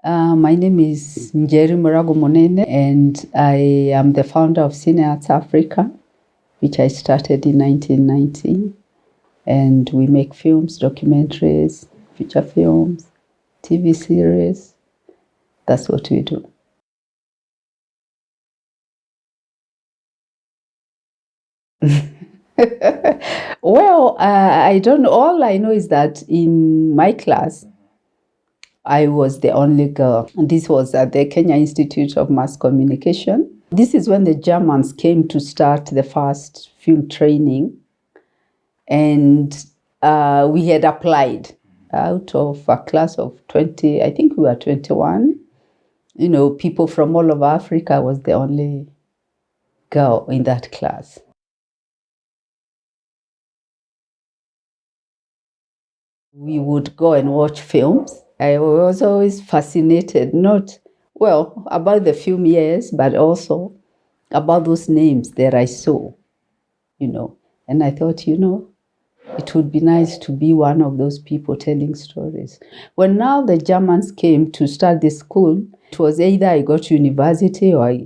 My name is Njeri Murago and I am the founder of CineArts Afrika, which I started in 1990. And we make films, documentaries, feature films, TV series. That's what we do. Well, I don't know. All I know is that in my class, I was the only girl. And this was at the Kenya Institute of Mass Communication. This is when the Germans came to start the first film training. And we had applied out of a class of 20, I think we were 21. You know, people from all over Africa. Was the only girl in that class. We would go and watch films. I was always fascinated, not, well, about the film, yes, but also about those names that I saw, you know. And I thought, you know, it would be nice to be one of those people telling stories. When now the Germans came to start the school, it was either I go to university or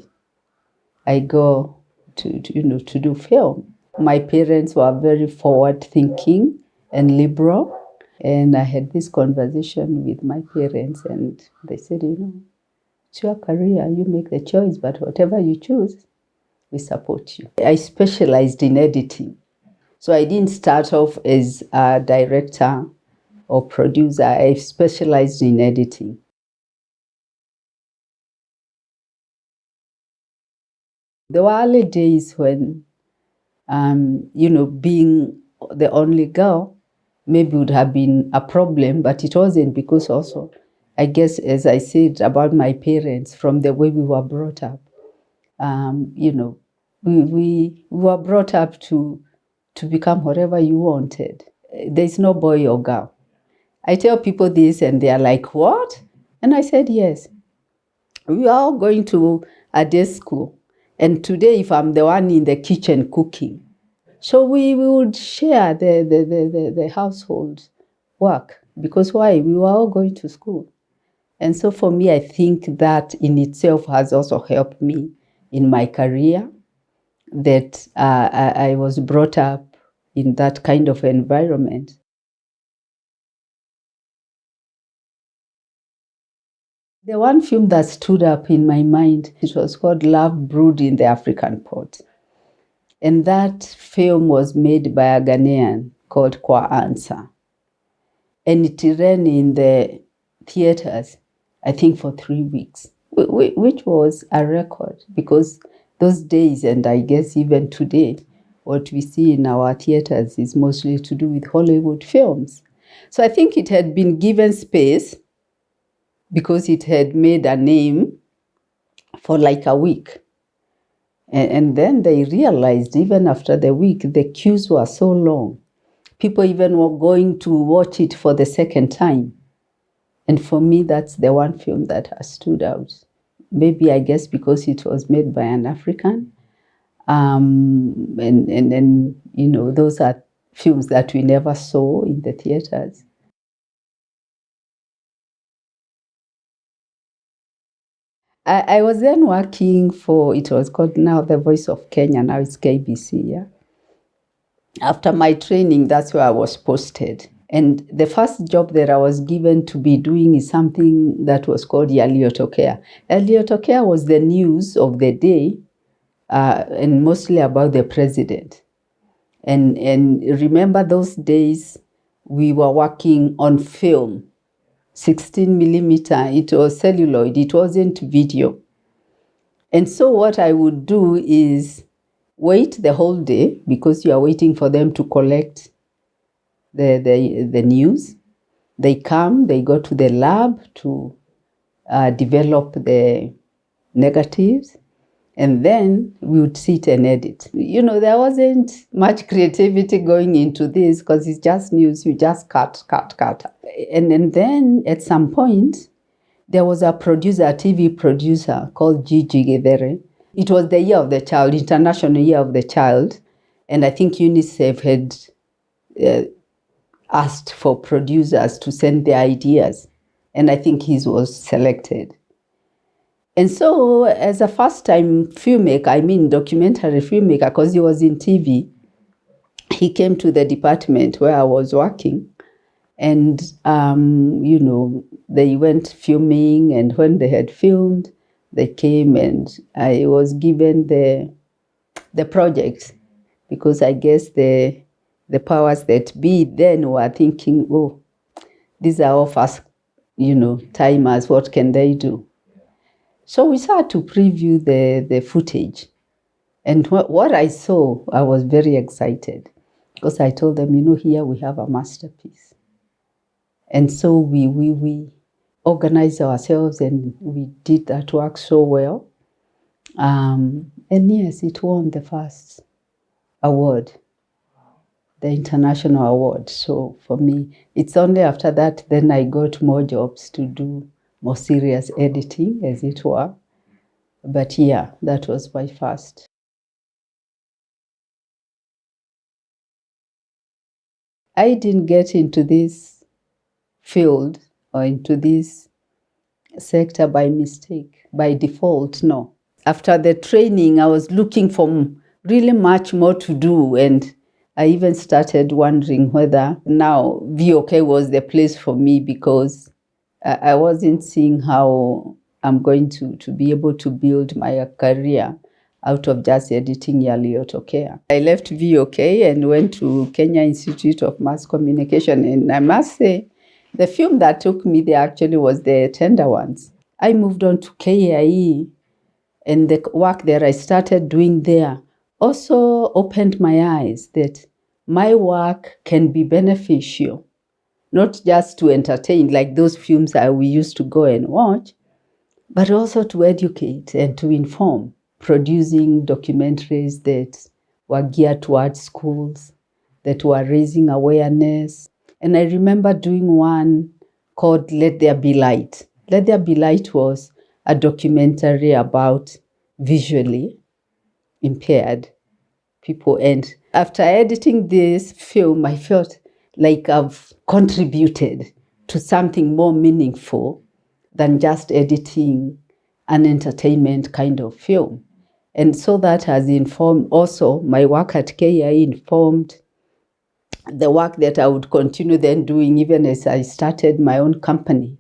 I go to do film. My parents were very forward-thinking and liberal. And I had this conversation with my parents, and they said, you know, it's your career, you make the choice, but whatever you choose, we support you. I specialized in editing. So I didn't start off as a director or producer. I specialized in editing. There were early days when, you know, being the only girl maybe would have been a problem, but it wasn't, because also, I guess, as I said about my parents, from the way we were brought up, you know, we were brought up to become whatever you wanted. There's no boy or girl. I tell people this and they are like, what? And I said, yes. We are all going to a day school. And today, if I'm the one in the kitchen cooking, so we would share the household work, because why? We were all going to school. And so for me, I think that in itself has also helped me in my career, that I was brought up in that kind of environment. The one film that stood up in my mind, it was called Love Brewed in the African Pot. And that film was made by a Ghanaian called Kwa Ansa. And it ran in the theaters, I think, for 3 weeks, which was a record, because those days, and I guess even today, what we see in our theaters is mostly to do with Hollywood films. So I think it had been given space because it had made a name for like a week. And then they realized, even after the week, the queues were so long. People even were going to watch it for the second time. And for me, that's the one film that has stood out. Maybe, I guess, because it was made by an African. And you know, those are films that we never saw in the theaters. I was then working for, it was called now The Voice of Kenya, now it's KBC, yeah. After my training, that's where I was posted. And the first job that I was given to be doing is something that was called Yaliyotokea. Yaliyotokea was the news of the day, and mostly about the president. And remember those days, we were working on film, 16 millimeter, it was celluloid, it wasn't video. And so what I would do is wait the whole day, because you are waiting for them to collect the news. They come, they go to the lab to develop the negatives, and then we would sit and edit. You know, there wasn't much creativity going into this, because it's just news, you just cut. And then at some point, there was a producer, a TV producer called Gigi Gedere. It was the Year of the Child, International Year of the Child. And I think UNICEF had asked for producers to send their ideas. And I think he was selected. And so as a first-time filmmaker, I mean documentary filmmaker, because he was in TV, he came to the department where I was working. And, they went filming, and when they had filmed, they came and I was given the project, because I guess the powers that be then were thinking, oh, these are all first, timers, what can they do? So we started to preview the footage. And what I saw, I was very excited, because I told them, here we have a masterpiece. And so we organized ourselves and we did that work so well. And yes, it won the first award, the international award. So for me, it's only after that then I got more jobs to do more serious editing, as it were. But yeah, that was my first. I didn't get into this field or into this sector by mistake, by default, no. After the training, I was looking for really much more to do, and I even started wondering whether now VOK was the place for me, because I wasn't seeing how I'm going to be able to build my career out of just editing Yaliotokea. I left VOK and went to Kenya Institute of Mass Communication, and I must say, the film that took me there actually was the Tender Ones. I moved on to KIE, and the work that I started doing there also opened my eyes that my work can be beneficial, not just to entertain, like those films that we used to go and watch, but also to educate and to inform, producing documentaries that were geared towards schools, that were raising awareness. And I remember doing one called Let There Be Light. Let There Be Light was a documentary about visually impaired people. And after editing this film, I felt like I've contributed to something more meaningful than just editing an entertainment kind of film. And so that has informed also my work at KIE, informed the work that I would continue then doing even as I started my own company.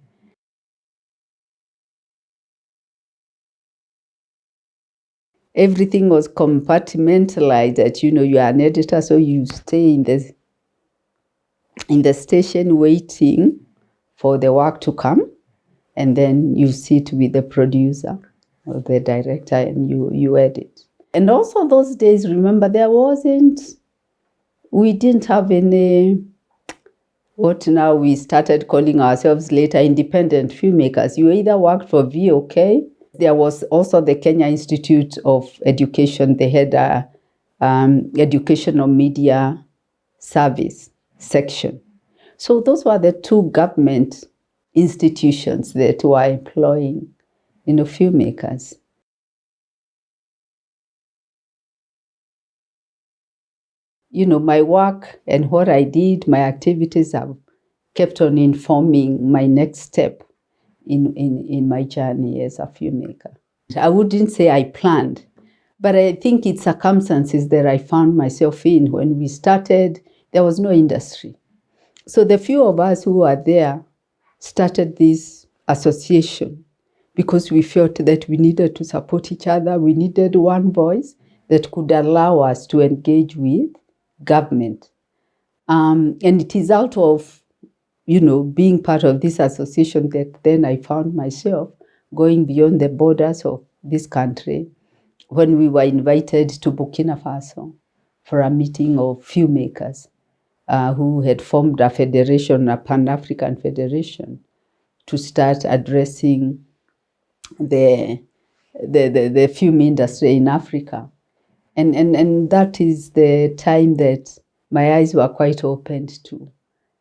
Everything was compartmentalized, that, you are an editor, so you stay in the station waiting for the work to come, and then you sit with the producer or the director and you edit. And also those days, remember, we didn't have any, what now we started calling ourselves later independent filmmakers. You either worked for VOK. There was also the Kenya Institute of Education. They had a educational media service section. So those were the two government institutions that were employing, filmmakers. My work and what I did, my activities have kept on informing my next step in my journey as a filmmaker. I wouldn't say I planned, but I think it's circumstances that I found myself in. When we started, there was no industry. So the few of us who were there started this association because we felt that we needed to support each other. We needed one voice that could allow us to engage with government. And it is out of, being part of this association that then I found myself going beyond the borders of this country when we were invited to Burkina Faso for a meeting of filmmakers who had formed a federation, a Pan-African federation, to start addressing the film industry in Africa. And that is the time that my eyes were quite opened to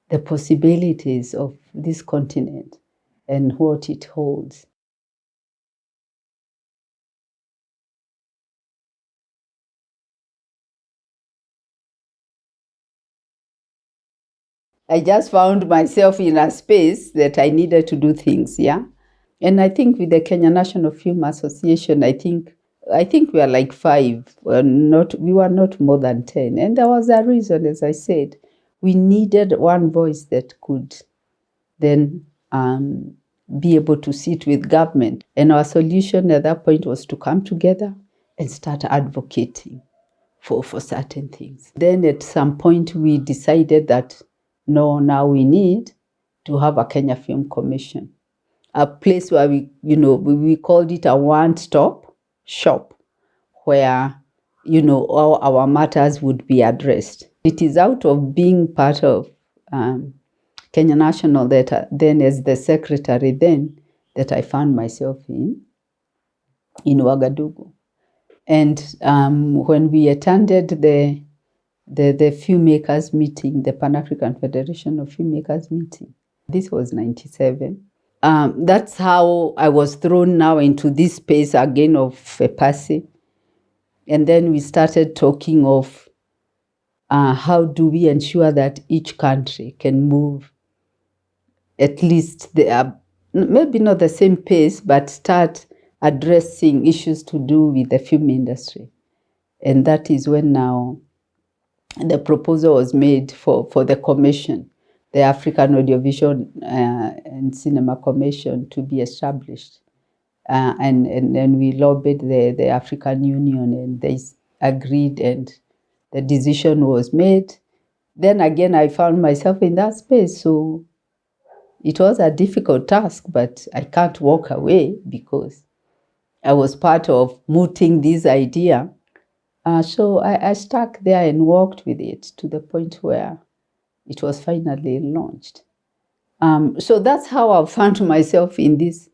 the possibilities of this continent and what it holds. I just found myself in a space that I needed to do things, yeah. And I think with the Kenya National Film Association, I think we are like 5. We were not more than 10. And there was a reason, as I said, we needed one voice that could then be able to sit with government. And our solution at that point was to come together and start advocating for certain things. Then at some point we decided that no, now we need to have a Kenya Film Commission, a place where we called it a one-stop shop where, all our matters would be addressed. It is out of being part of Kenya National that then as the secretary then that I found myself in Ouagadougou. And when we attended the filmmakers meeting, the Pan-African Federation of Filmmakers meeting, this was 97. That's how I was thrown now into this space again of FEPASI. And then we started talking of how do we ensure that each country can move at least maybe not the same pace, but start addressing issues to do with the film industry. And that is when now the proposal was made for the commission, the African Audiovisual and Cinema Commission, to be established. And then we lobbied the African Union, and they agreed, and the decision was made. Then again, I found myself in that space. So it was a difficult task, but I can't walk away because I was part of mooting this idea. So I stuck there and worked with it to the point where it was finally launched. So that's how I found myself in this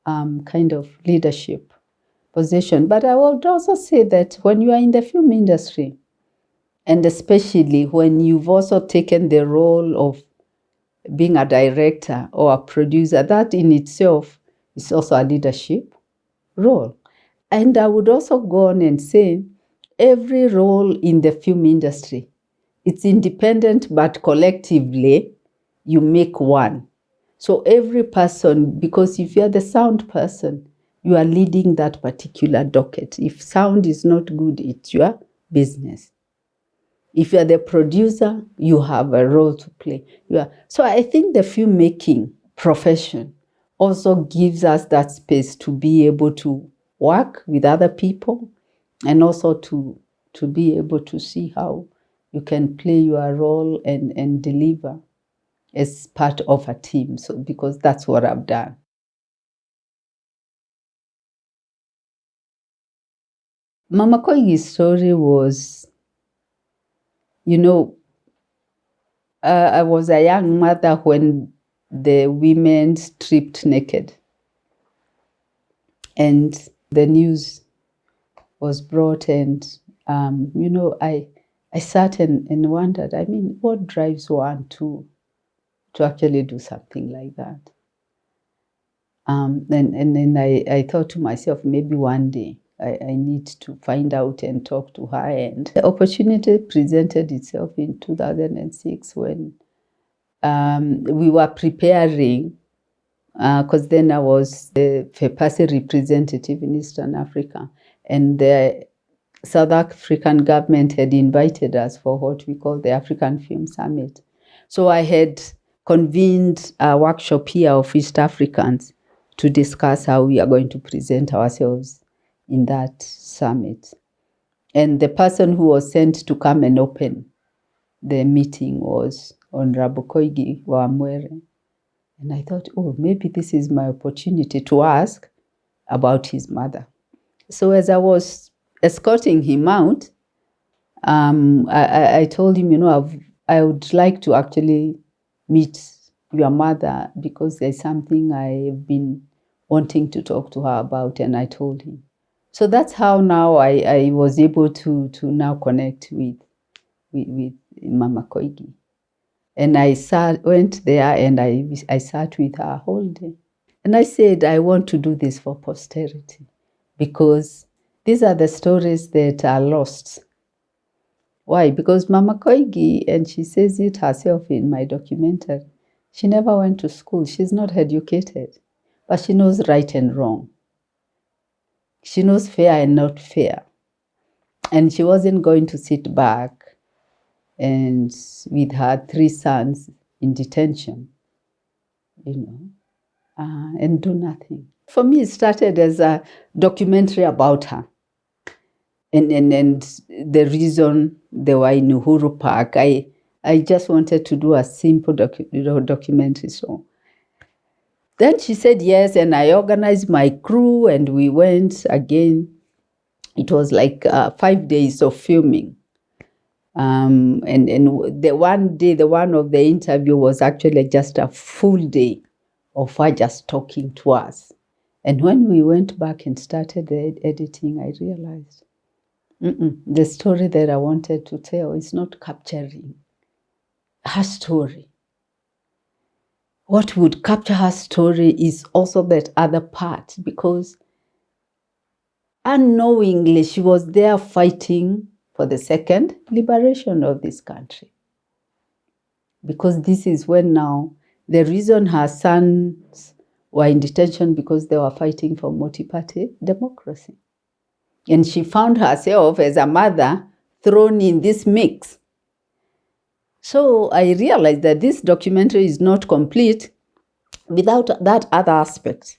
kind of leadership position. But I would also say that when you are in the film industry, and especially when you've also taken the role of being a director or a producer, that in itself is also a leadership role. And I would also go on and say every role in the film industry, it's independent, but collectively you make one. So every person, because if you're the sound person, you are leading that particular docket. If sound is not good, it's your business. If you're the producer, you have a role to play. So I think the filmmaking profession also gives us that space to be able to work with other people and also to be able to see how you can play your role and deliver as part of a team. So because that's what I've done. Mama Koigi's story was, I was a young mother when the women stripped naked. And the news was brought, and, I sat and wondered, what drives one to actually do something like that? And then I thought to myself, maybe one day I need to find out and talk to her. And the opportunity presented itself in 2006 when we were preparing, because then I was the FEPASI representative in Eastern Africa, and the South African government had invited us for what we call the African Film Summit. So I had convened a workshop here of East Africans to discuss how we are going to present ourselves in that summit. And the person who was sent to come and open the meeting was Honorable Koigi Wamwere. And I thought, maybe this is my opportunity to ask about his mother. So as I was escorting him out, I told him, I would like to actually meet your mother because there's something I've been wanting to talk to her about, and I told him. So that's how now I was able to now connect with Mama Koigi. And I went there and I sat with her whole day. And I said, I want to do this for posterity because these are the stories that are lost. Why? Because Mama Koigi, and she says it herself in my documentary, she never went to school. She's not educated, but she knows right and wrong. She knows fair and not fair. And she wasn't going to sit back and with her 3 sons in detention, and do nothing. For me, it started as a documentary about her. And the reason they were in Uhuru Park, I just wanted to do a simple documentary. So then she said yes, and I organized my crew, and we went again. It was like 5 days of filming. And the one day, the one of the interview was actually just a full day of her just talking to us. And when we went back and started the editing, I realized the story that I wanted to tell is not capturing her story. What would capture her story is also that other part, because unknowingly she was there fighting for the second liberation of this country. Because this is when now, the reason her sons were in detention because they were fighting for multi-party democracy. And she found herself as a mother thrown in this mix. So I realized that this documentary is not complete without that other aspect.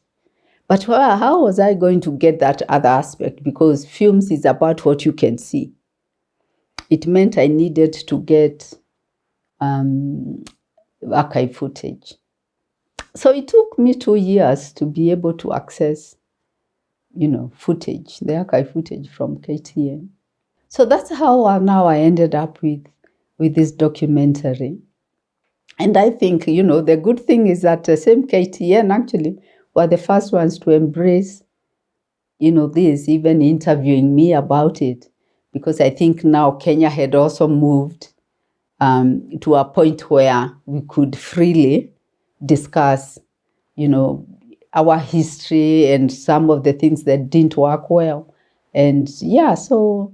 But how was I going to get that other aspect? Because films is about what you can see. It meant I needed to get archive footage. So it took me 2 years to be able to access, footage, the archive footage from KTN. So that's how now I ended up with this documentary. And I think, the good thing is that the same KTN actually were the first ones to embrace, this, even interviewing me about it. Because I think now Kenya had also moved to a point where we could freely discuss, our history and some of the things that didn't work well. And yeah, so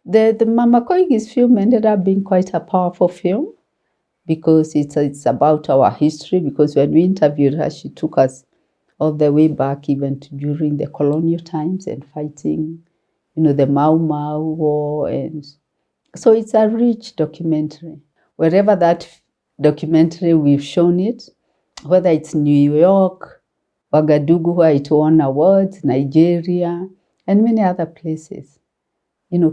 the Mama Koigi's film ended up being quite a powerful film because it's about our history. Because when we interviewed her, she took us all the way back even to during the colonial times and fighting, the Mau Mau War. And so it's a rich documentary. Wherever that documentary we've shown it, whether it's New York, Ouagadougou, where it won awards, Nigeria, and many other places,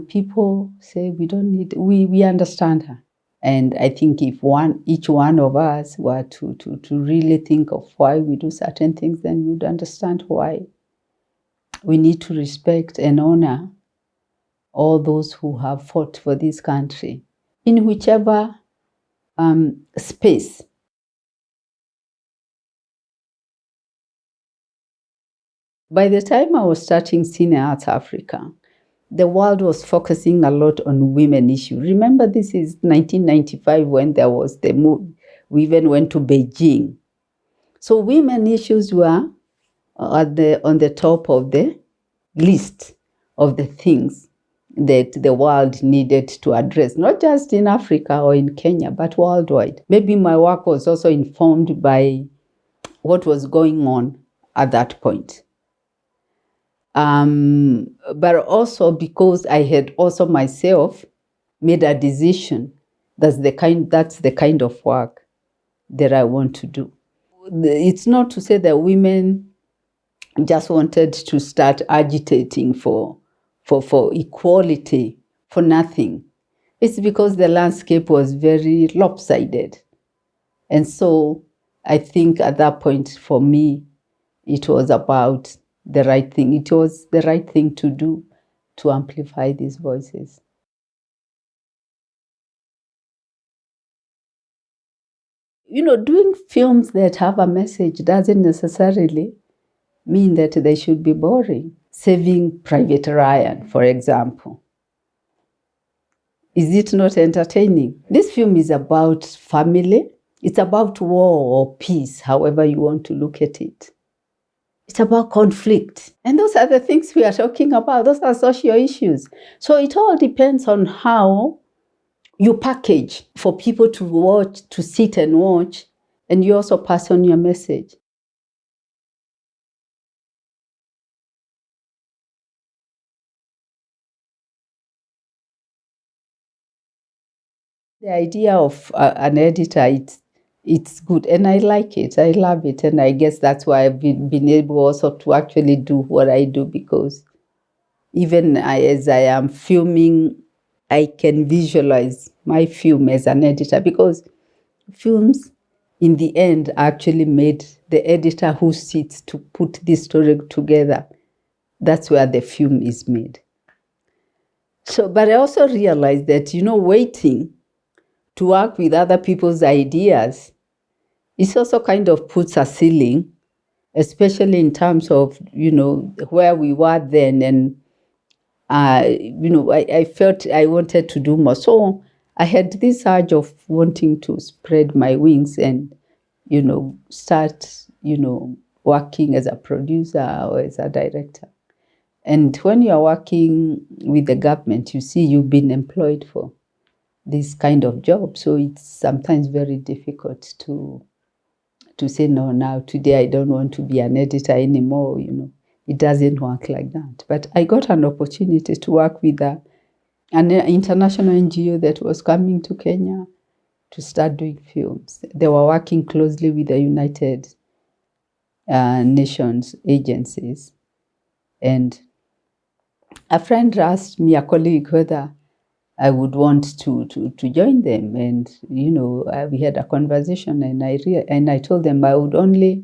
people say we understand her. And I think if each one of us were to really think of why we do certain things, then we would understand why we need to respect and honor all those who have fought for this country in whichever space. By the time I was starting CineArts Afrika, the world was focusing a lot on women issues. Remember, this is 1995 when there was the move. We even went to Beijing. So women issues were on the top of the list of the things that the world needed to address, not just in Africa or in Kenya, but worldwide. Maybe my work was also informed by what was going on at that point. But also because I had also myself made a decision that's the kind of work that I want to do. It's not to say that women just wanted to start agitating for equality for nothing. It's because the landscape was very lopsided. And so I think at that point for me, it was about the right thing. It was the right thing to do to amplify these voices. Doing films that have a message doesn't necessarily mean that they should be boring. Saving Private Ryan, for example. Is it not entertaining? This film is about family. It's about war or peace, however you want to look at it. It's about conflict. And those are the things we are talking about. Those are social issues. So it all depends on how you package for people to watch, to sit and watch, and you also pass on your message. The idea of an editor, it's good, and I like it. I love it, and I guess that's why I've been able also to actually do what I do, because even as I am filming, I can visualize my film as an editor, because films, in the end, actually made the editor who sits to put this story together. That's where the film is made. So, but I also realized that, waiting to work with other people's ideas, it also kind of puts a ceiling, especially in terms of, where we were then. And, I felt I wanted to do more. So I had this urge of wanting to spread my wings and, start, working as a producer or as a director. And when you are working with the government, you see you've been employed for this kind of job. So it's sometimes very difficult to say, no, now today I don't want to be an editor anymore. It doesn't work like that. But I got an opportunity to work with an international NGO that was coming to Kenya to start doing films. They were working closely with the United Nations agencies. And a friend asked me, a colleague, whether I would want to join them. And, we had a conversation, and I told them I would only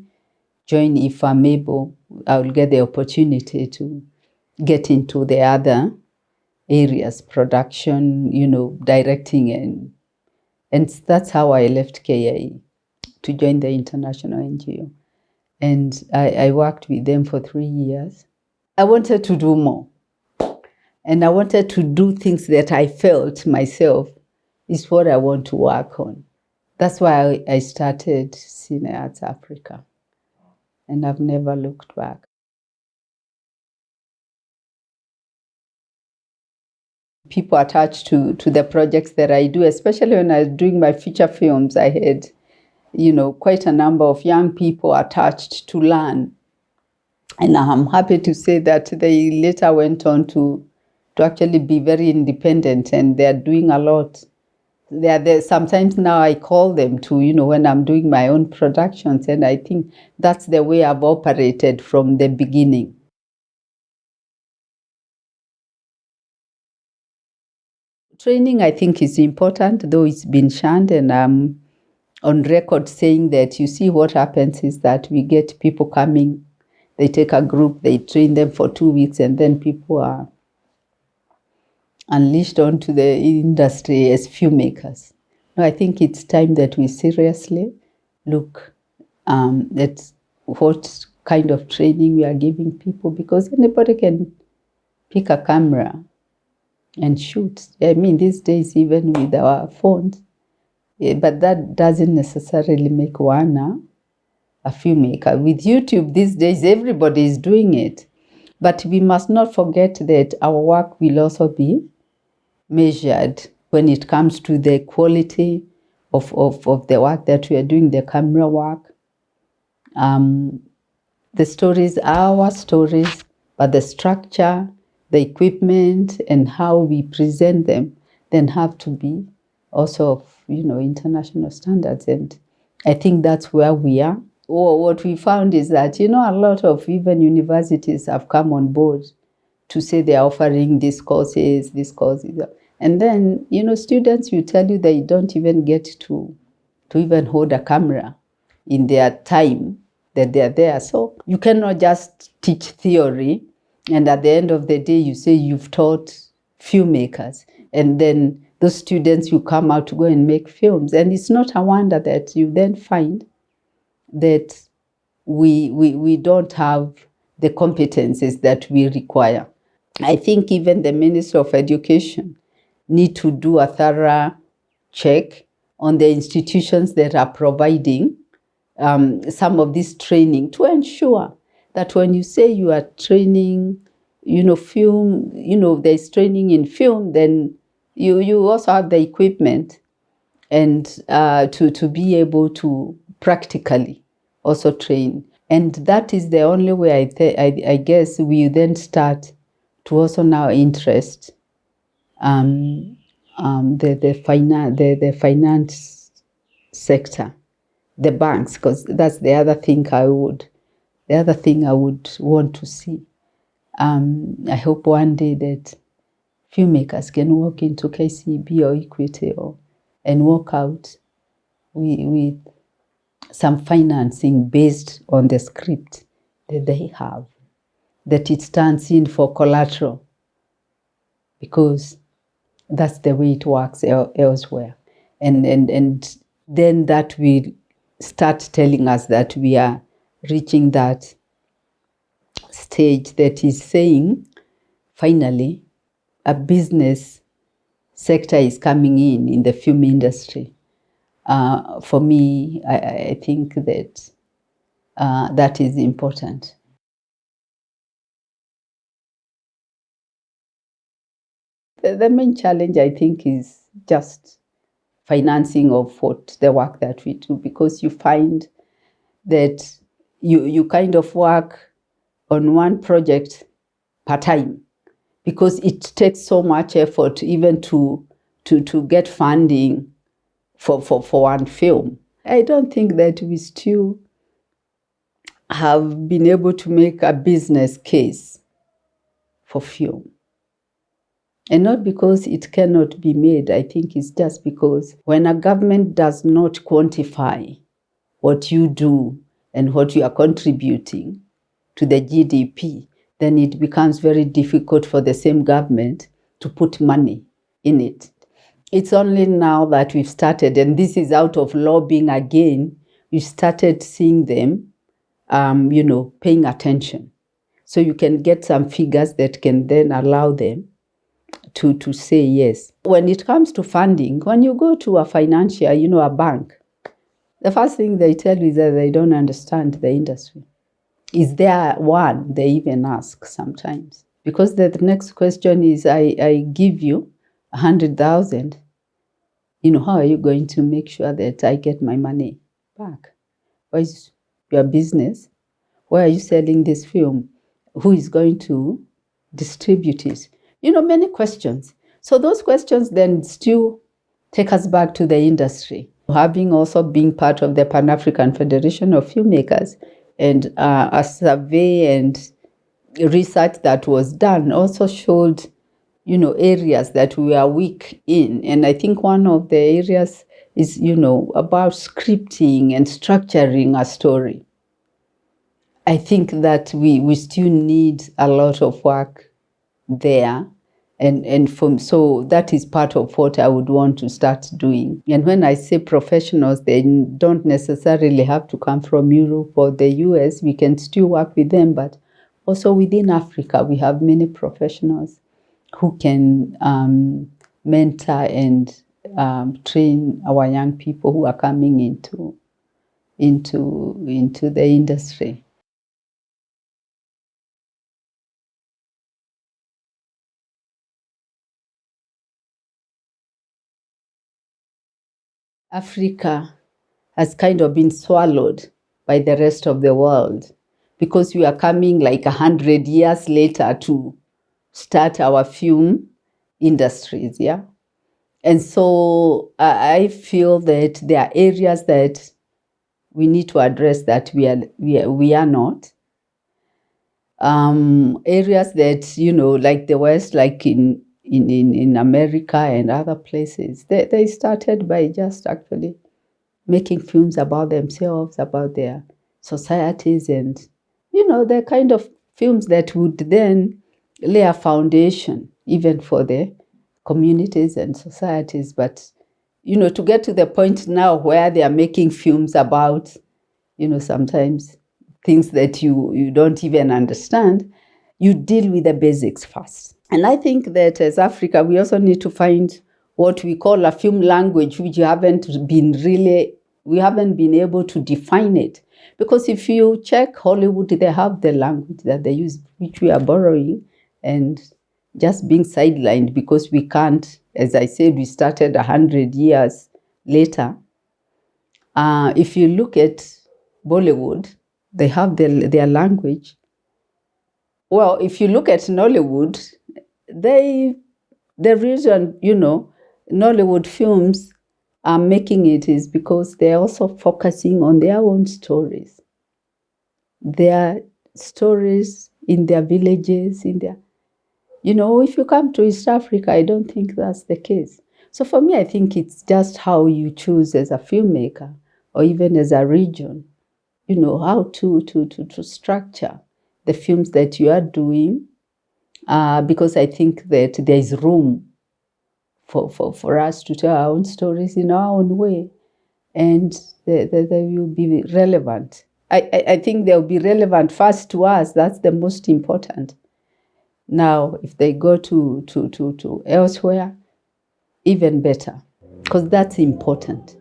join if I'm able, I will get the opportunity to get into the other areas, production, directing. And that's how I left KIE to join the international NGO. And I worked with them for 3 years. I wanted to do more. And I wanted to do things that I felt myself is what I want to work on. That's why I started CineArts Afrika. And I've never looked back. People attached to the projects that I do, especially when I was doing my feature films, I had, quite a number of young people attached to learn. And I'm happy to say that they later went on to actually be very independent, and they're doing a lot. They're there. Sometimes now I call them to, when I'm doing my own productions, and I think that's the way I've operated from the beginning. Training, I think, is important, though it's been shunned, and I'm on record saying that, you see, what happens is that we get people coming, they take a group, they train them for 2 weeks, and then people are unleashed onto the industry as filmmakers. No, I think it's time that we seriously look at what kind of training we are giving people, because anybody can pick a camera and shoot. I mean, these days, even with our phones, but that doesn't necessarily make one a filmmaker. With YouTube these days, everybody is doing it. But we must not forget that our work will also be measured when it comes to the quality of the work that we are doing, the camera work. The stories are our stories, but the structure, the equipment, and how we present them then have to be also of, international standards. And I think that's where we are. Or what we found is that, a lot of even universities have come on board to say they're offering these courses. And then, students will tell you they don't even get to even hold a camera in their time that they're there. So you cannot just teach theory, and at the end of the day, you say you've taught filmmakers, and then those students will come out to go and make films. And it's not a wonder that you then find that we don't have the competencies that we require. I think even the Ministry of Education need to do a thorough check on the institutions that are providing some of this training, to ensure that when you say you are training, film, there's training in film, then You also have the equipment and to be able to practically also train. And that is the only way I guess we then start to also now interest the finance sector, the banks, because that's the other thing I would want to see. I hope one day that filmmakers can walk into KCB or Equity and walk out with some financing based on the script that they have, that it stands in for collateral, because that's the way it works elsewhere. And then that will start telling us that we are reaching that stage that is saying, finally, a business sector is coming in the film industry. For me, I think that that is important. The main challenge, I think, is just financing of the work that we do, because you find that you kind of work on one project per time, because it takes so much effort even to get funding for one film. I don't think that we still have been able to make a business case for film. And not because it cannot be made. I think it's just because when a government does not quantify what you do and what you are contributing to the GDP, then it becomes very difficult for the same government to put money in it. It's only now that we've started, and this is out of lobbying again, we started seeing them, paying attention. So you can get some figures that can then allow them to say yes. When it comes to funding, when you go to a financial, a bank, the first thing they tell you is that they don't understand the industry. Is there one? They even ask sometimes. Because the next question is, I give you 100,000. How are you going to make sure that I get my money back? What is your business? Where are you selling this film? Who is going to distribute it? Many questions. So those questions then still take us back to the industry. Having also been part of the Pan-African Federation of Filmmakers, and a survey and research that was done also showed, areas that we are weak in. And I think one of the areas is, about scripting and structuring a story. I think that we still need a lot of work there. So that is part of what I would want to start doing. And when I say professionals, they don't necessarily have to come from Europe or the US. We can still work with them, but also within Africa, we have many professionals who can mentor and train our young people who are coming into the industry. Africa has kind of been swallowed by the rest of the world, because we are coming like 100 years later to start our film industries, yeah? And so I feel that there are areas that we need to address that we are not. Areas that, like the West, like in America and other places, they started by just actually making films about themselves, about their societies, and, the kind of films that would then lay a foundation even for the communities and societies. But, to get to the point now where they are making films about, sometimes things that you don't even understand, you deal with the basics first. And I think that as Africa, we also need to find what we call a film language, which we haven't been able to define it. Because if you check Hollywood, they have the language that they use, which we are borrowing, and just being sidelined because we can't, as I said, we started 100 years later. If you look at Bollywood, they have their language. Well, if you look at Nollywood, the reason, Nollywood films are making it is because they're also focusing on their own stories. Their stories in their villages, if you come to East Africa, I don't think that's the case. So for me, I think it's just how you choose as a filmmaker or even as a region, how to structure the films that you are doing, because I think that there is room for us to tell our own stories in our own way, and they will be relevant. I think they'll be relevant first to us. That's the most important. Now, if they go to elsewhere, even better, because that's important.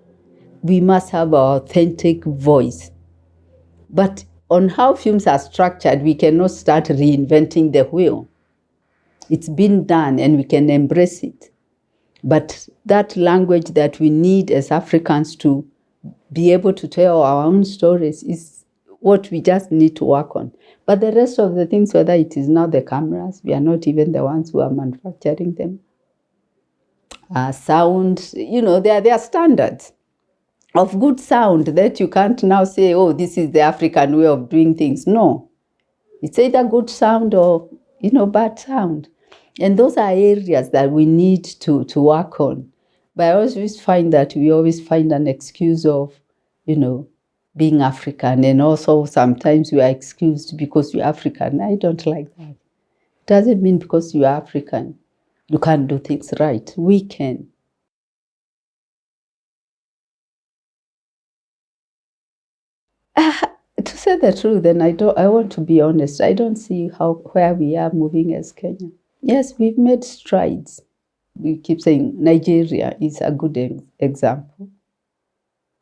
We must have our authentic voice. But on how films are structured, we cannot start reinventing the wheel. It's been done and we can embrace it. But that language that we need as Africans to be able to tell our own stories is what we just need to work on. But the rest of the things, whether it is now the cameras, we are not even the ones who are manufacturing them. Sound, there are standards of good sound that you can't now say, oh, this is the African way of doing things. No, it's either good sound or, bad sound. And those are areas that we need to work on. But I always find that we always find an excuse of, being African. And also sometimes we are excused because you're African. I don't like that. It doesn't mean because you are African, you can't do things right. We can. To say the truth, and I want to be honest, I don't see where we are moving as Kenya. Yes, we've made strides. We keep saying Nigeria is a good example.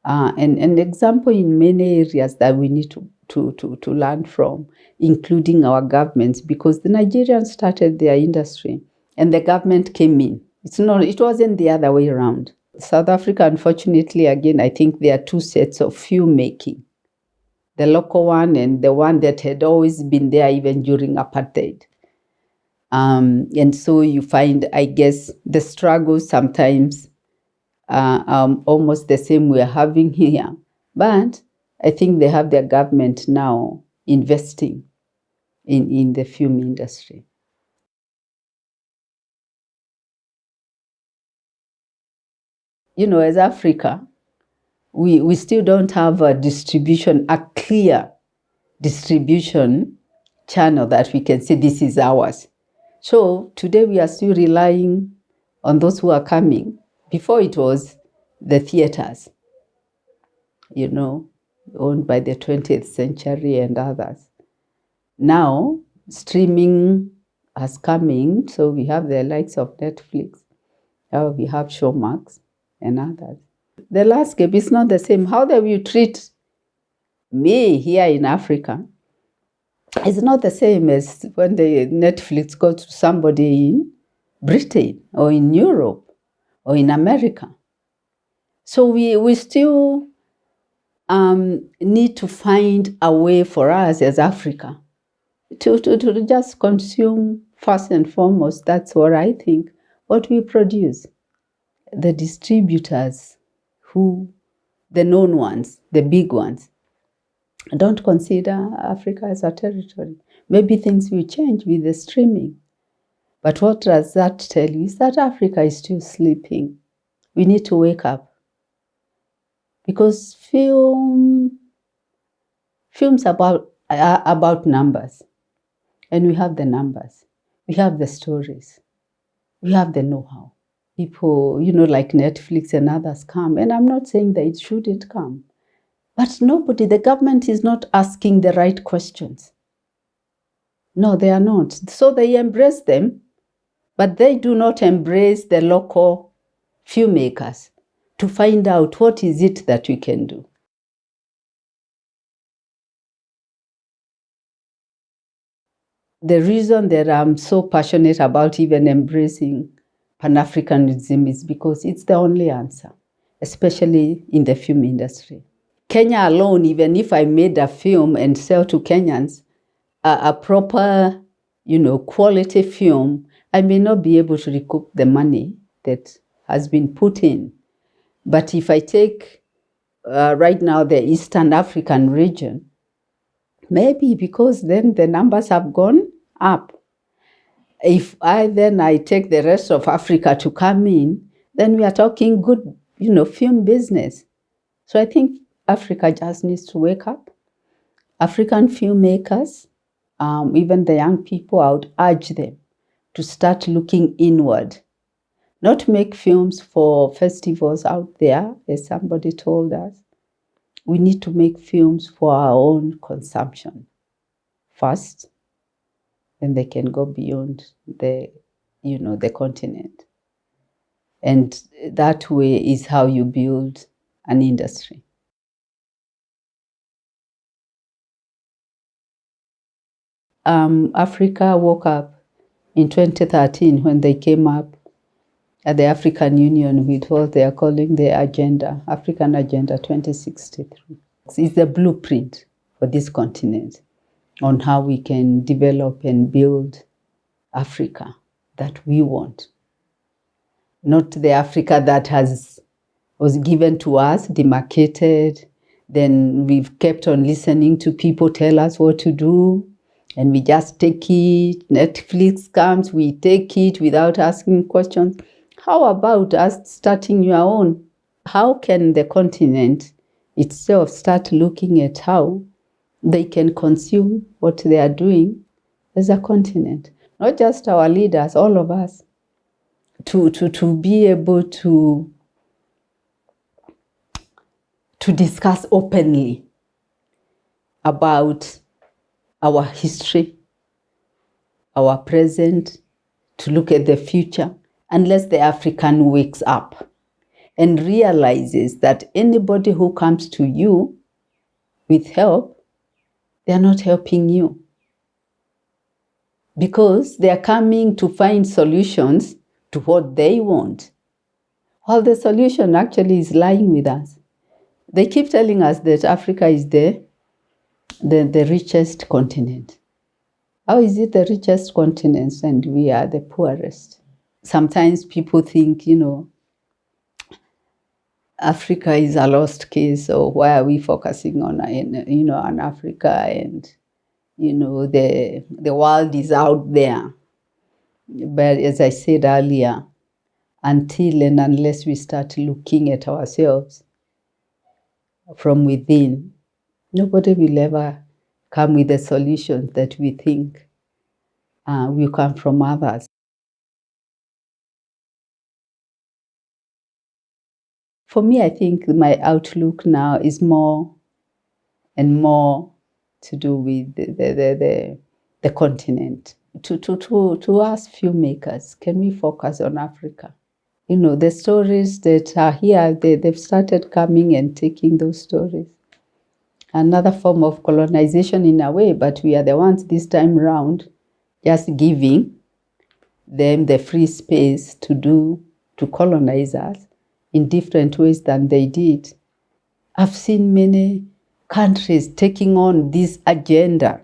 And an example in many areas that we need to learn from, including our governments, because the Nigerians started their industry and the government came in. It wasn't the other way around. South Africa, unfortunately, again, I think there are two sets of filmmaking. The local one and the one that had always been there even during apartheid. And so you find, I guess, the struggles sometimes almost the same we're having here. But I think they have their government now investing in the film industry. As Africa, we still don't have a clear distribution channel that we can say this is ours. So today we are still relying on those who are coming. Before it was the theaters, owned by the 20th century and others. Now, streaming has come in, so we have the likes of Netflix, we have Showmax and others. The landscape is not the same. How do you treat me here in Africa? It's not the same as when the Netflix goes to somebody in Britain or in Europe or in America. So we still need to find a way for us as Africa to just consume first and foremost. That's what I think, what we produce. The distributors, the known ones, the big ones, don't consider Africa as a territory. Maybe things will change with the streaming. But what does that tell you is that Africa is still sleeping. We need to wake up. Because films are about numbers. And we have the numbers. We have the stories. We have the know-how. People, like Netflix and others come. And I'm not saying that it shouldn't come. But the government is not asking the right questions. No, they are not. So they embrace them, but they do not embrace the local filmmakers to find out what is it that we can do. the reason that I'm so passionate about even embracing Pan-Africanism is because it's the only answer, especially in the film industry. Kenya alone, even if I made a film and sell to Kenyans, a proper, quality film, I may not be able to recoup the money that has been put in. But if I take right now the Eastern African region, maybe because then the numbers have gone up. If I take the rest of Africa to come in, then we are talking good, film business. So I think Africa just needs to wake up. African filmmakers, even the young people, I would urge them to start looking inward, not make films for festivals out there, as somebody told us. We need to make films for our own consumption first, then they can go beyond the continent. And that way is how you build an industry. Africa woke up in 2013 when they came up at the African Union with what they are calling the agenda, African Agenda 2063. It's the blueprint for this continent on how we can develop and build Africa that we want. Not the Africa that was given to us, demarcated, then we've kept on listening to people tell us what to do, and we just take it. Netflix comes, we take it without asking questions. How about us starting your own? How can the continent itself start looking at how they can consume what they are doing as a continent? Not just our leaders, all of us. To be able to discuss openly about our history, our present, to look at the future, unless the African wakes up and realizes that anybody who comes to you with help, they are not helping you. Because they are coming to find solutions to what they want, while the solution actually is lying with us. They keep telling us that Africa is the richest continent. How is it the richest continent and we are the poorest? Sometimes people think, Africa is a lost case, or why are we focusing on Africa, and the world is out there. But as I said earlier, until and unless we start looking at ourselves from within, nobody will ever come with the solutions that we think will come from others. For me, I think my outlook now is more and more to do with the continent. To us filmmakers, can we focus on Africa? The stories that are here, they've started coming and taking those stories. Another form of colonization in a way, but we are the ones this time round just giving them the free space to colonize us in different ways than they did. I've seen many countries taking on this agenda,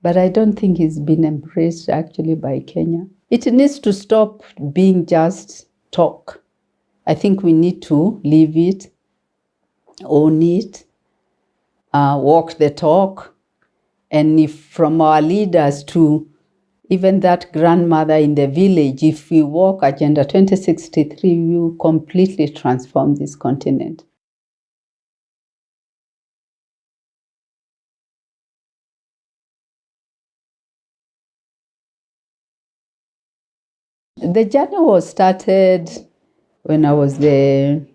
but I don't think it's been embraced actually by Kenya. It needs to stop being just talk. I think we need to live it, own it, walk the talk, and if from our leaders to even that grandmother in the village, if we walk Agenda 2063, we will completely transform this continent. The journey was started when I was the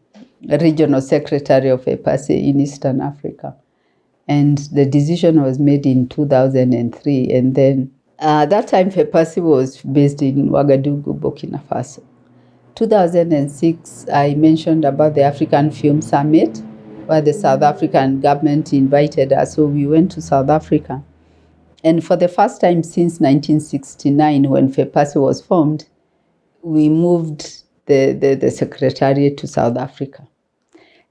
regional secretary of AACC in Eastern Africa. And the decision was made in 2003. And then that time AACC was based in Ouagadougou, Burkina Faso. 2006, I mentioned about the African Film Summit, where the South African government invited us. So we went to South Africa. And for the first time since 1969, when FEPASI was formed, we moved the secretariat to South Africa.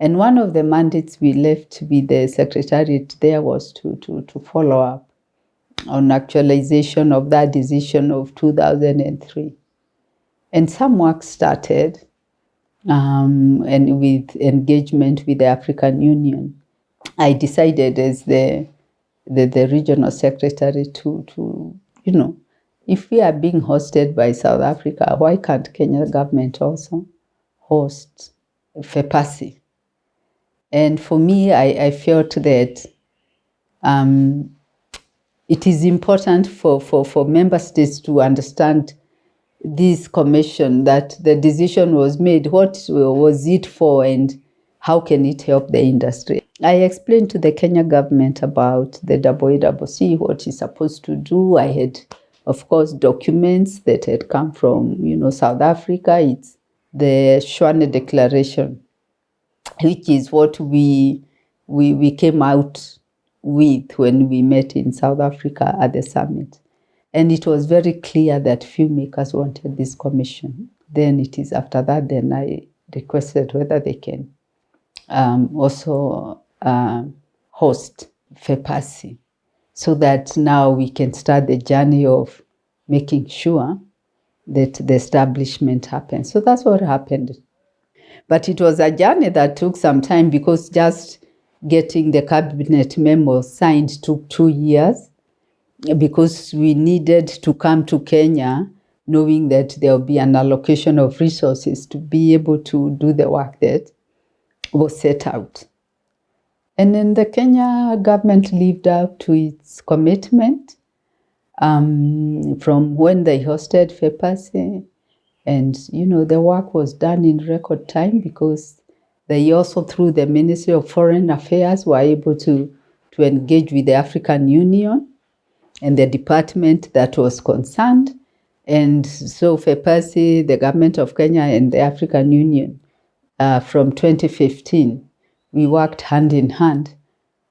And one of the mandates we left with the secretariat there was to follow up on actualization of that decision of 2003. And some work started, and with engagement with the African Union. I decided as the regional secretary to if we are being hosted by South Africa, why can't Kenya government also host FEPASI? And for me, I felt that it is important for member states to understand this commission, that the decision was made, what was it for, and how can it help the industry. I explained to the Kenya government about the AACC, what it's supposed to do. I had, of course, documents that had come from, South Africa. It's the Shwane Declaration, which is what we came out with when we met in South Africa at the summit. And it was very clear that filmmakers wanted this commission. Then it is after that, then I requested whether they can also host FEPASI, so that now we can start the journey of making sure that the establishment happens. So that's what happened. But it was a journey that took some time, because just getting the cabinet memo signed took 2 years, because we needed to come to Kenya knowing that there will be an allocation of resources to be able to do the work that was set out. And then the Kenya government lived up to its commitment from when they hosted FEPASI. And, the work was done in record time, because they also, through the Ministry of Foreign Affairs, were able to engage with the African Union and the department that was concerned. And so FEPASI, the government of Kenya and the African Union, from 2015, we worked hand in hand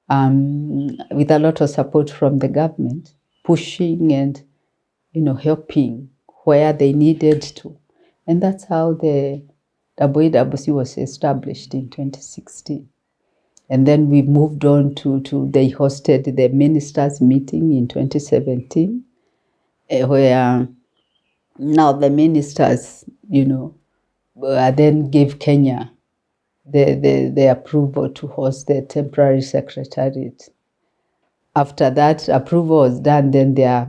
with a lot of support from the government, pushing and, helping where they needed to. And that's how the AACC was established in 2016. And then we moved on to they hosted the ministers' meeting in 2017, where now the ministers, then gave Kenya the approval to host the temporary secretariat. After that approval was done, then there are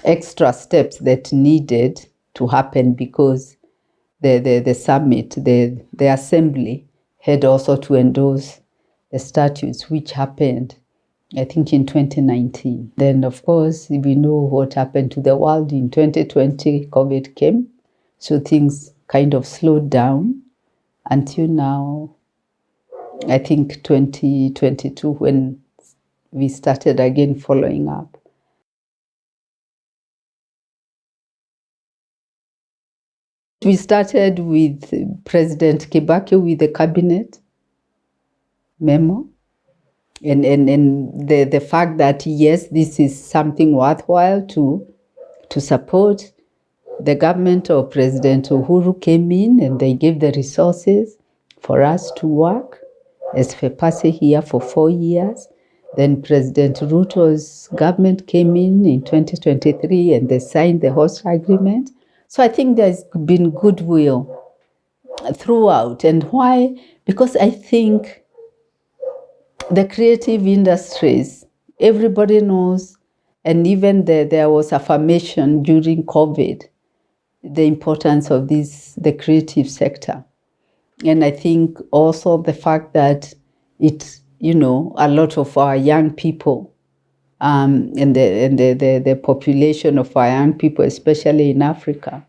extra steps that needed to happen, because the summit, the assembly had also to endorse the statutes, which happened, I think, in 2019. Then, of course, we know what happened to the world in 2020. COVID came, so things kind of slowed down until now, I think 2022, when we started again following up. We started with President Kibaki with the cabinet memo, and the fact that, yes, this is something worthwhile to support. The government of President Uhuru came in and they gave the resources for us to work as FEPASI here for 4 years. Then President Ruto's government came in 2023 and they signed the host agreement. So I think there's been goodwill throughout. And why? Because I think the creative industries, everybody knows, and even there was affirmation during COVID, the importance of the creative sector. And I think also the fact that it's, a lot of our young people, and the population of our young people, especially in Africa,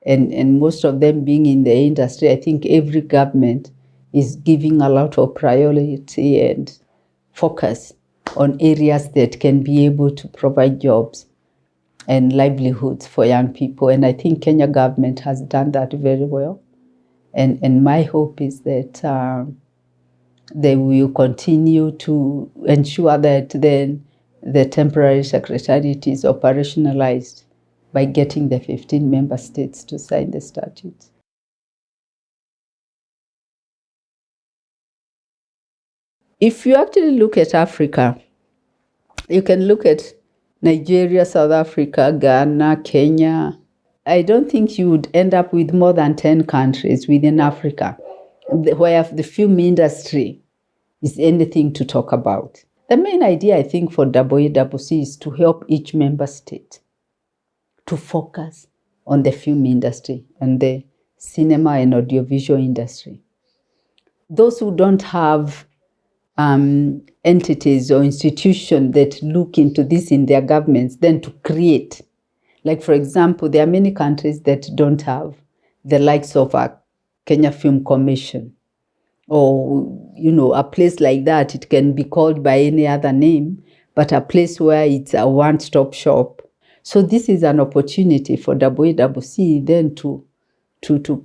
and most of them being in the industry, I think every government is giving a lot of priority and focus on areas that can be able to provide jobs and livelihoods for young people. And I think Kenya government has done that very well. And my hope is that they will continue to ensure that then the temporary secretariat is operationalized by getting the 15 member states to sign the statutes. If you actually look at Africa, you can look at Nigeria, South Africa, Ghana, Kenya. I don't think you would end up with more than 10 countries within Africa where the film industry is anything to talk about. The main idea, I think, for AACC is to help each member state to focus on the film industry and the cinema and audiovisual industry. Those who don't have entities or institutions that look into this in their governments, then to create. Like, for example, there are many countries that don't have the likes of a Kenya Film Commission, or, a place like that. It can be called by any other name, but a place where it's a one-stop shop. So this is an opportunity for AACC then to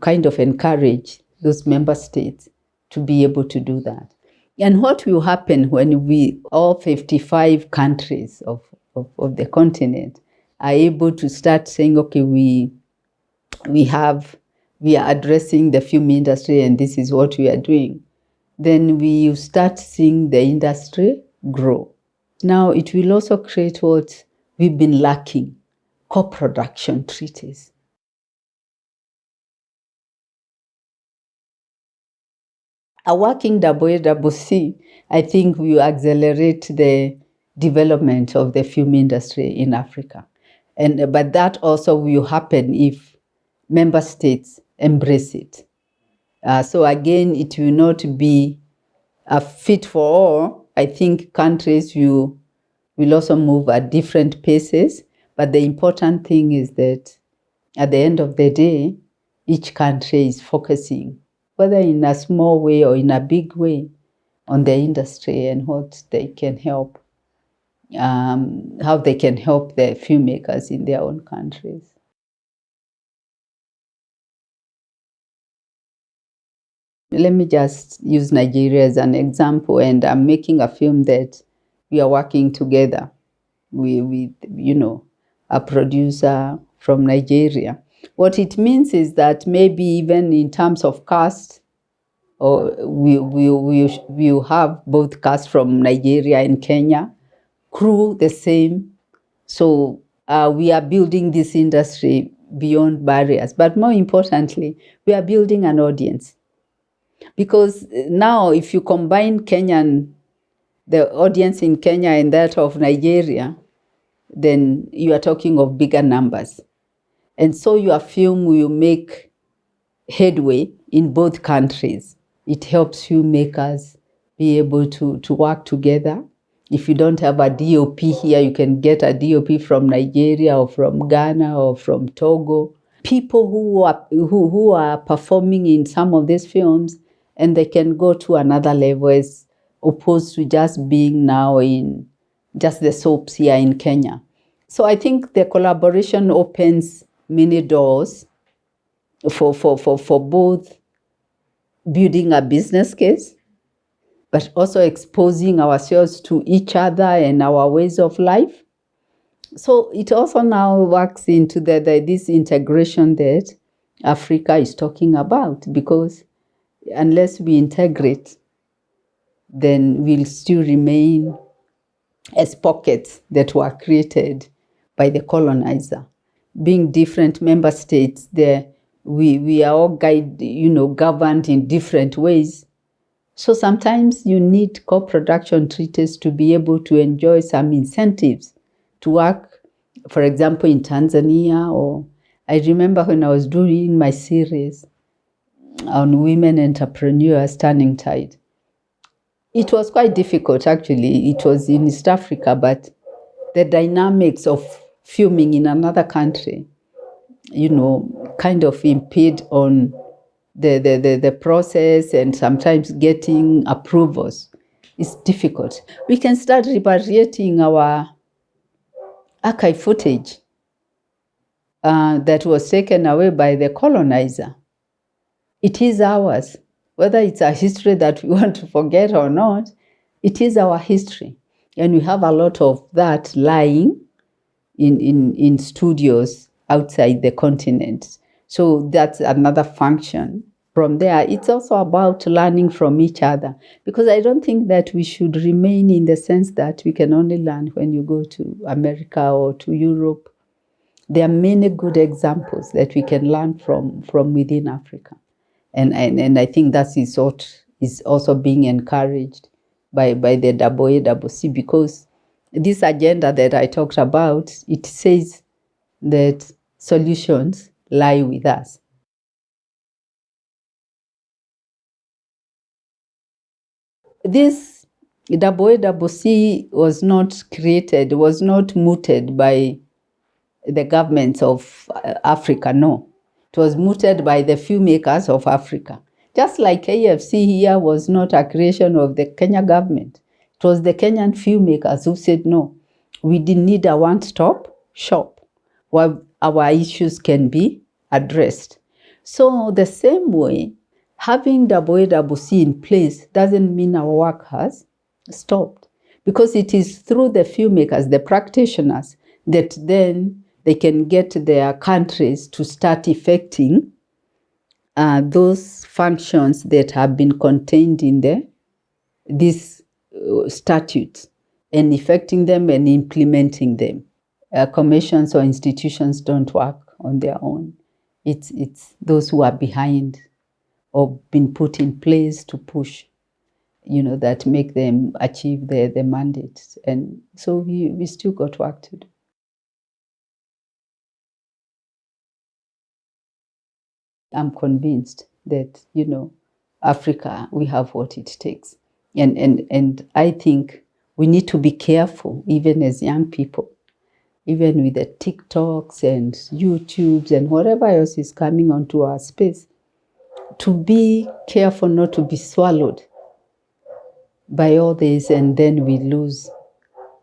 kind of encourage those member states to be able to do that. And what will happen when all 55 countries of the continent are able to start saying, okay, we are addressing the film industry and this is what we are doing, then we start seeing the industry grow. Now, it will also create what we've been lacking, co-production treaties. A working AACC, I think, will accelerate the development of the film industry in Africa. But that also will happen if member states embrace it. So again, it will not be a fit for all. I think countries will also move at different paces. But the important thing is that at the end of the day, each country is focusing, whether in a small way or in a big way, on the industry and what they can help, how they can help the filmmakers in their own countries. Let me just use Nigeria as an example, and I'm making a film that we are working together with a producer from Nigeria. What it means is that maybe even in terms of cast, or we'll have both cast from Nigeria and Kenya, crew the same. So we are building this industry beyond barriers. But more importantly, we are building an audience. Because now if you combine the audience in Kenya and that of Nigeria, then you are talking of bigger numbers. And so your film will make headway in both countries. It helps filmmakers be able to work together. If you don't have a DOP here, you can get a DOP from Nigeria or from Ghana or from Togo. People who are performing in some of these films, and they can go to another level as opposed to just being now in just the soaps here in Kenya. So I think the collaboration opens many doors for both building a business case, but also exposing ourselves to each other and our ways of life. So it also now works into this integration that Africa is talking about, because unless we integrate, then we'll still remain as pockets that were created by the colonizer. Being different member states, we are all governed in different ways. So sometimes you need co-production treaties to be able to enjoy some incentives to work, for example, in Tanzania. Or I remember when I was doing my series on women entrepreneurs turning tide. It was quite difficult, actually. It was in East Africa, but the dynamics of filming in another country, kind of impede on the process, and sometimes getting approvals is difficult. We can start repatriating our archive footage that was taken away by the colonizer. It is ours. Whether it's a history that we want to forget or not, it is our history. And we have a lot of that lying in studios outside the continent. So that's another function. From there, it's also about learning from each other, because I don't think that we should remain in the sense that we can only learn when you go to America or to Europe. There are many good examples that we can learn from within Africa. And I think that is what is also being encouraged by the AACC, because this agenda that I talked about, it says that solutions lie with us. This AACC was not created, was not mooted by the governments of Africa, no. It was mooted by the filmmakers of Africa. Just like AFC here was not a creation of the Kenya government. It was the Kenyan filmmakers who said, no, we didn't need a one-stop shop where our issues can be addressed. So the same way, having AACC in place doesn't mean our work has stopped, because it is through the filmmakers, the practitioners, that then they can get their countries to start effecting those functions that have been contained in these statutes, and effecting them and implementing them. Commissions or institutions don't work on their own. It's those who are behind or been put in place to push, that make them achieve the mandate. And so we still got work to do. I'm convinced that, Africa, we have what it takes. And I think we need to be careful, even as young people, even with the TikToks and YouTubes and whatever else is coming onto our space, to be careful not to be swallowed by all this, and then we lose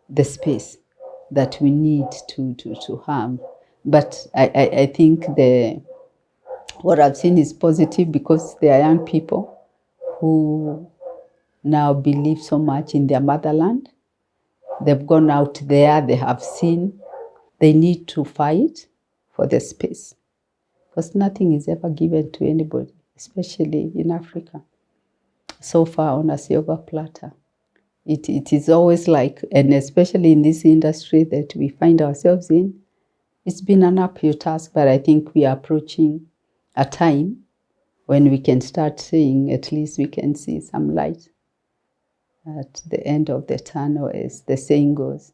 the space that we need to have. But I think what I've seen is positive, because there are young people who now believe so much in their motherland. They've gone out there, they have seen they need to fight for the space, because nothing is ever given to anybody, especially in Africa, so far on a silver platter. It is always like, and especially in this industry that we find ourselves in, it's been an uphill task, but I think we are approaching a time when we can start seeing, at least we can see some light at the end of the tunnel, as the saying goes.